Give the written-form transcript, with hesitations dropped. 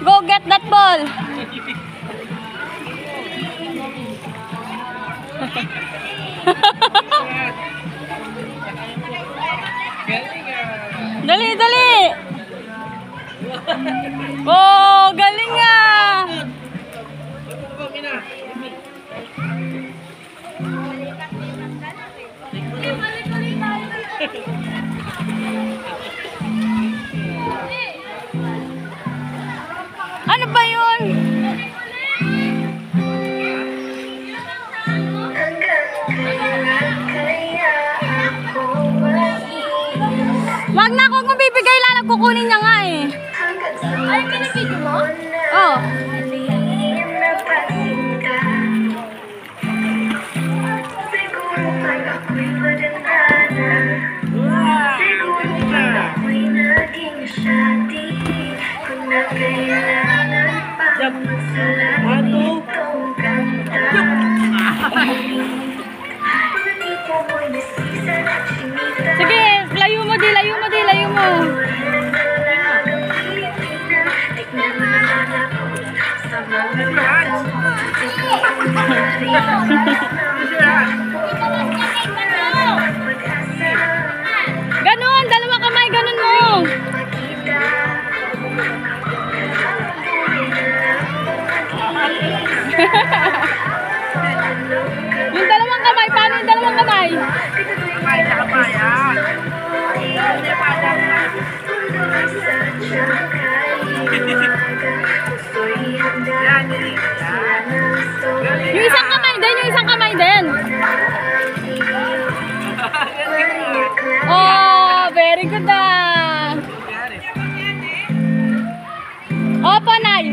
Go get that ball. Dali, dali. Oh, galing nga. Ano ba yun? Wag na akong bibigay lang, nagkukunin niya nga eh. Ay, pinipidyo mo? Oo. Sige, layo mo di, layo mo di, layo mo. Ganon, dalawang kamay, ganon mo. Yung dalawang kamay, paano yung dalawang kamay? Yung isang kamay din, yung isang kamay din. Oh, very good ah. Opo, Nay.